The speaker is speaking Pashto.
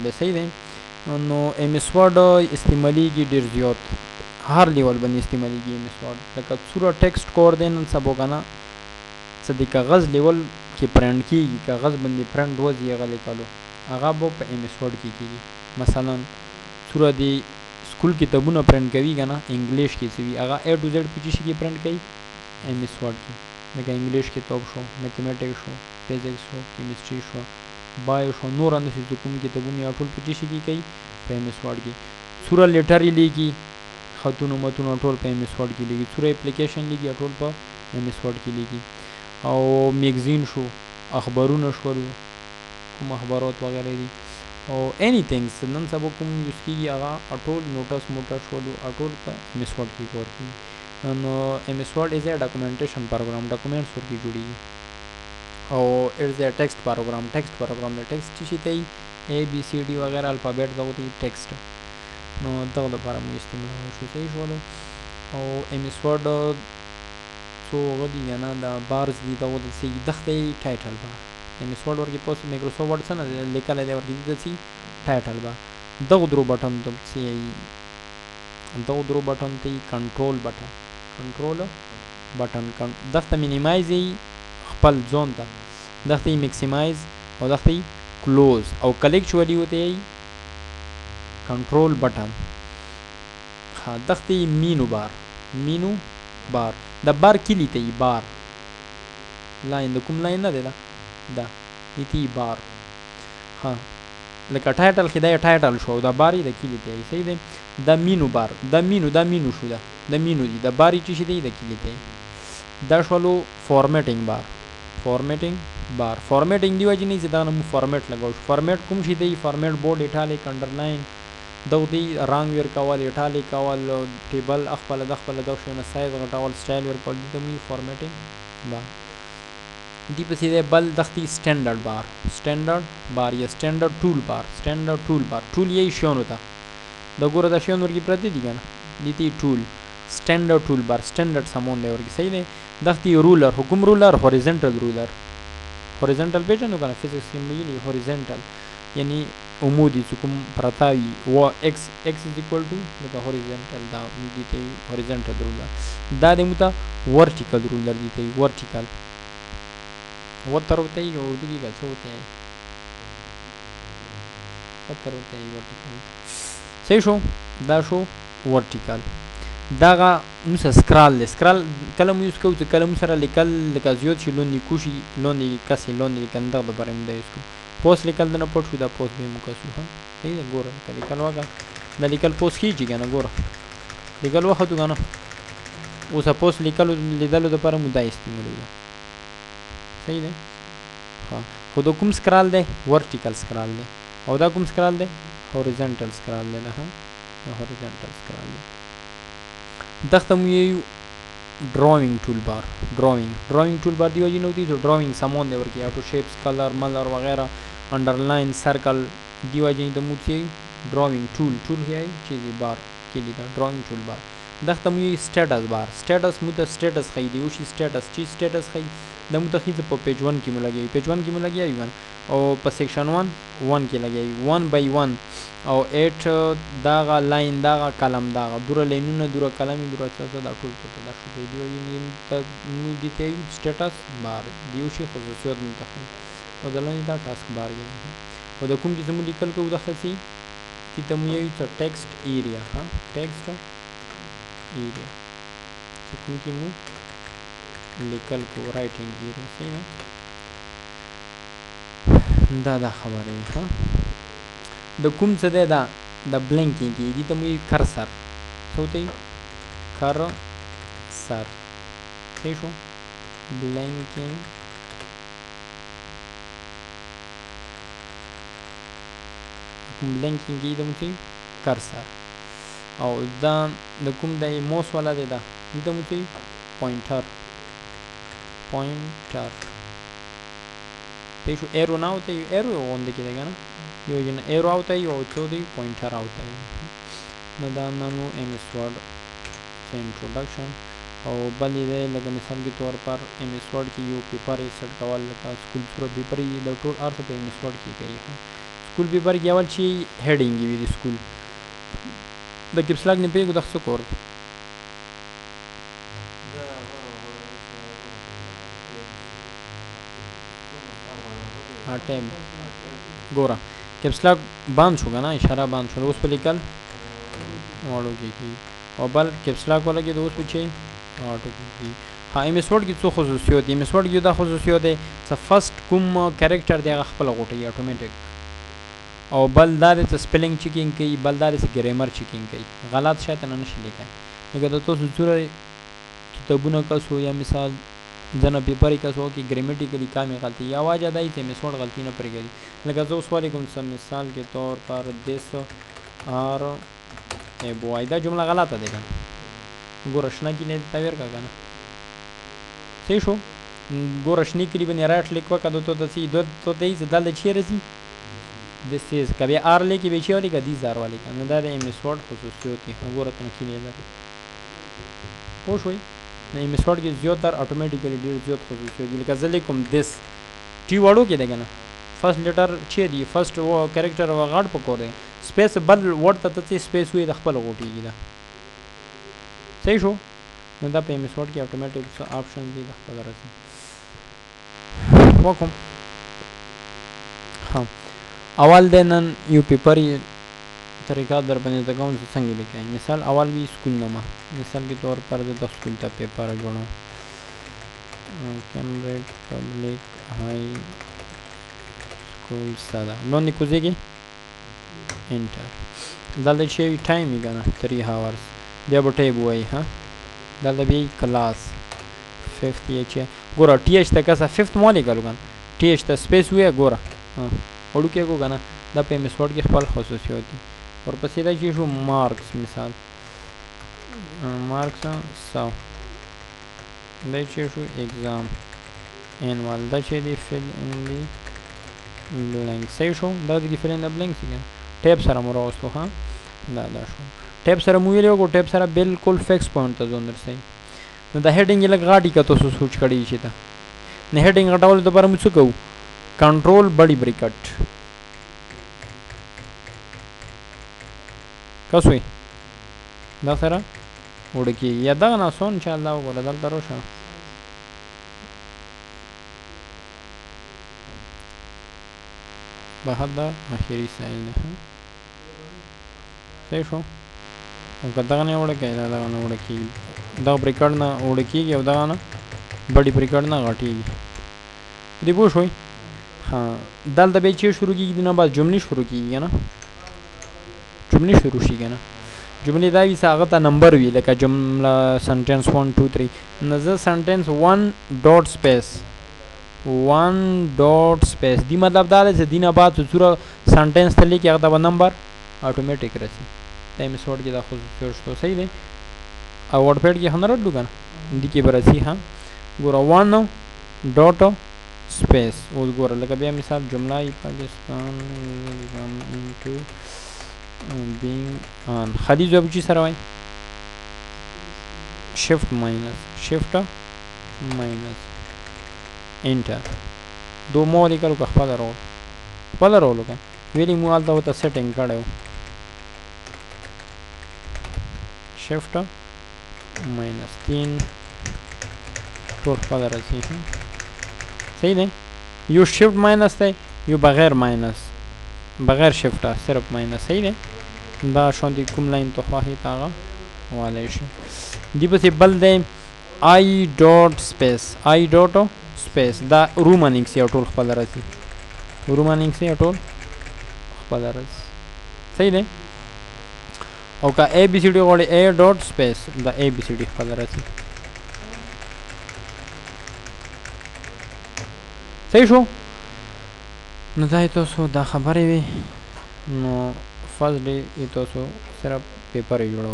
دی صحیح دی نو ایم اس ورډ استعمالیږي ډېر زیات هر لیول باندې استعمالیږي ایم اس ورډ لکه څومره ټیکسټ کور دی نن سبا که نه څه د کاغذ لیول کې پرنټ کېږي کاغذ باندې پرنټ وځي هغه لیکلو هغه به په ایم اس ورډ کې کېږي مثلا څومره د سکول کتابونه پرنټ کوي که نه انګلیش کې څه وي هغه A to Z په څه شي کې پرنټ کوي ایم اس ورډ کې لکه انګلیش کتاب شو میتھمیټکس شو فزیکس شو کیمسټري شو بایو شو نور انداسې چې کوم کتابونه یا ټول په څه شي کې کوي په ایم اس ورډ کې څومره لیټر یې لیکي خطونه متونه ټول په ایم اس ورډ کې لیکي څومره اپلیکیشن لیکي ټول په ایم اس ورډ کې لیکي او میگزین شو اخبارونه شول کوم اخبارات وغیره دي او اني ثینګز نن سبا کوم یوز کېږي هغه ټول نوټس موټس شولو ټول په ایم اس ورډ کې کار کېږي نو ایم اس ورډ از ا ډاکومنټیشن پروګرام ډاکومنټس ورکې جوړېږي او اټس ا ټیکسټ پروګرام د ټیکسټ څه شي ته وایي A B C D وغیره الفابیټ دغه ته ټیکسټ نو دغه لپاره موږ استعمالولی شو صحیح شولو او ایم اس ورډ څو هغه دي که نه دا بارز دي دغه ته څه دغه ته یې ټایټل بار ایم اس ورډ ورکې پوس مایکروسافټ ورډ څه نه دی لیکلی دی ورکې دې ته څه ټایټل بار دغو درو بټن ته څه یایي دغو درو بټن ته یې کنټرول بټن دغه ته مینیمایز یې خپل ځون ته دغه ته یې میکسیمایز او دغه ته یې کلوز او کلیکچولی ورته یې کنټرول بټن ها دغه ته یې مینو بار د بار کلي ته یې بار لاین د کوم لاین نه دی دا دې ته یې بار ها لکه ټایټل کې دا یې ټایټل شو او دا بار یې د کلي ته یې صحیح دی دا مینو بار دا مینو شو دا مینو دی د بار یې څه شي دی د کلي ته یې دا شولو فارمیټینګ بار فارمیټینګ دی وجې نه چې دا نه موږ فارمیټ لګوو فارمیټ کوم شي دی فارمیټ بورډ ایټالیک انډرلاین دغه دی رنګ ورکول ایټالیک کول ټیبل خپله د خپله دغه شیونه سایز غټول سټایل ورکول دي ته موږ فارمیټینګ بار دې پسې دی بل دغه سټینډرډ بار یا سټینډرډ ټول بار ټول یې شیانو ته د ګوره دا شیان ورکې پرته دي که نه دې ته ټول سټینډرډ ټول بار سټینډرډ سمون دی ورکې صحیح دی دغه رولر حکم رولر هوریزنټل پېژنو که نه فزیکس کې ویلي هوریزنټل یعنی عمودي چې کوم پرته وي و ایکس از ایکول ټو لکه هوریزنټل دا دې ته هوریزنټل رولر دا د موږ ته ورټیکل رولر دې ته ورټیکل وتر ورته یې اردو کې څه ورته یې وتر ورته یې ورټیکل صحیح شو دا شو ورټیکل دغه موږ سره سکرال دی سکرال کله مو یوز کوو چې کله مو سره لیکل لکه زیات شي لاندې کوشي لاندې کسې لاندې لیکل دغه دپاره موږ دا یوز کوو پوس لیکل د نه پټ شو دا پوس به یې موږ کسو ښه صحیح ده ګوره لکه لیکل وکړه دا لیکل پوس کېږي که نه ګوره لیکل وختو که نه اوس پوس لیدلو دپاره موږ دا استعمالوو صحیح دی ښه خو د کوم سکرال دی ورټیکل سکرال دی او دا کوم سکرال دی هوریزنټل سکرال دی ښه هوریزنټل سکرال دی دغه ته مو یو ډراوینګ ټول بار دی وجې نه دی چې ډراوینګ سامان دی ورکې اټو شیپس کلر ملر وغیره انډرلاین سرکل دی وجې د مو چې ډراوینګ ټول یې چې بار کې لیدا ډراوینګ ټول بار دغه ته مو یو سټیټس بار سټیټس مو ته سټیټس ښیي دی وشي سټیټس چې سټیټس ښیي د مو ته ښیي په پیج 1 کې مو لګوي پیج 1 کې مو لګوي او په سیکشن 1 کې لګوي 1 by 1 او 8 دغه لاین دغه کلم دغه دوره لاینونه دوره کلمې دوره څه دا ټول څه دا شو دی نو دې ته سټیټس بار دی وشي خصوصیات منتخب او د لاندې دا ټاسک بار دی او د کوم چې زموږ لیکل کوو دغه څه چې ته مو یو څه ټیکسټ ایریا ټیکسټ ایریا چې کوم کې مو لیکل کوو رایټینګ ایریا صحیح دا خبره وي ښه د کوم څه دی دا د بلینکینګ کې دې ته مو کرسر څه ورته وایي کرسر صحیح شو بلینکینګ کې دې ته مو څه کرسر او دا د کوم دی موس والا دی دا دې ته مو څه پوینټر صحیح شو ایرو نه ہوتا ہے ایرو غونډه کې دی که نه یو جن ایرو آتا ہے او څه دی پوینټر آتا ہے نو دا نو ایم اس ورډ سے انټروډکشن او بل دی لکه مثال کے طور پر ایم اس ورډ کې یو پیپر یې سیټ کول لکه سکول صورت پیپر یې د ټول ارث په ایم اس ورډ کې کوي سکول پیپر کې اول چې هډینګ وي د سکول د کیپس لاک نه پیګو د څه کور ها ټیم ګوره کیپس لاک باند شو کنه اشاره باند شو اوس په لیکل واړو کې او بل کیپس لاک ولا کې د اوس په چی اټو کې ها ایم اس ورډ کې څه خصوصیات دي ایم اس ورډ کې دا خصوصیات دي چې فرست کوم کریکټر دی هغه خپل غوټي اتوماتیک او بل دا د سپیلینګ چیکینګ کوي بل دا د ګرامر چیکینګ کوي غلط شاید نه نشي لیکای لکه د تاسو سره کتابونه کاسو یا مثال ځنه پیپر کاسو کې ګرامیټیکلی کامې غلطي یا واجه دای ته میسوړ غلطي نه پرګي لکه زه اوس ولیکم سم مثال کے طور پر دس اور ای بوای دا جمله غلطه ده کنه ګورشنه کې نه تاویر کا کنه صحیح شو ګورشنی کې باندې راټ لیکو کده ته د سی دو ته دې دل چیرې this is کبھی آر لے کی بیچی والی کا دی زار والی کا نہ دار ایم اس ورڈ خصوصیات کی غورت نہ کی نه پوښ وای نه ایم اس ورڈ کی زیاتره اتوماتیکلی ډیر زیات خصوصیات دي لکه ځلې کوم this ټی وړو کې ده کنه فرست لیټر چی دی فرست و کریکٹر و غړ پکور دی سپیس بل ورډ ته ته سپیس وي د خپل غوټیږي دا صحیح شو نو دا په ایم اس ورډ کې اتوماتیک آپشن دی د خپل راځي وکم ها اول د نن یو پیپر طریقہ در باندې د کوم څنګه لیکای مثال اول وی سکول نامه مثال کے طور پر د سکول ته پیپر جوړو کیمبرج پبلک های سکول ساده لون کوزیږي انټر دلته شی ټایم یې کنه 3 hours بیا به ټیب وای ها دلته بیا کلاس 50 اچ ګوره ټی ایچ ته کسه 5th مولې ګلګن ټی ایچ ته سپیس وی ګوره ها وړو کې کو کنه دا په ایم اس ورډ کې خپل خصوصیات دي ورپسې دا چې شو مارکس مثال مارکس 100 دا چې شو ایگزام انوال دا چې دی فل ان دی بلانک صحیح شو دا د فل ان دی بلانک څنګه ټیب سره مو راوستو ها دا شو ټیب سره مو ویلو کو ټیب سره بالکل فکس پوینټ ته ځون درسي نو دا هډینګ لګ غاټی کا تاسو سوچ کړی شي ته نه هډینګ غټول د پر مو څه کو کنټرول بڑی بریکٹ کسوی دا سره وړکی یا دا نه سون چې الله وګوره دلته روشه بهر دا اخیری سایل ده صحیح شو او کدا نه وړکی دا نه وړکی دا بریکٹ نه وړکی او دا نه بڑی بریکٹ نه غټی دی بو شوی हाँ دلته به چی شروع کیږي نه بعد جملې شروع کیږي نه جملې شروع شي کنه جملې دا وی ساغه ته نمبر وی لکه جمله سنټنس 1 2 3 نزه سنټنس 1 ډاټ سپیس 1 ډاټ سپیس دی مطلب دا چې دینه بعد صورت سنټنس ته لیکي هغه نمبر اتوماتیک راشي ټایم سورټ کې دا خصوصیت شته صحیح دی او ورډ پیډ کې هنر ډو کنه دی کې برسي ها ګور 1 ډاټ سپیس اوس ګوره لکه بیا مثال جمله ای پاکستان انټو بینګ آن خدي جواب چی سره وای شفت ماینس انټر دو مو لیکلو که خپل رول که ویلی مو آلته وته سیټینګ کړو شفت ماینس 3 ټول خپل راځي صحیح دی یو شفت ماینس دی یو بغیر ماینس بغیر شفت صرف ماینس صحیح دی دا شوندې کوم لاین ته خواهی تاغه والای شي دی پسې بل دی آی ډاټ سپیس دا رومانینګ سی ټول خپل راځي رومانینګ سی ټول خپل راځي صحیح دی او کا ای بی سی ډی غوړي ای ډاټ سپیس دا ای بی سی ډی خپل راځي صحیح شو نو دا تاسو دا خبرې وي نو فرست ډے تاسو صرف پیپر جوړو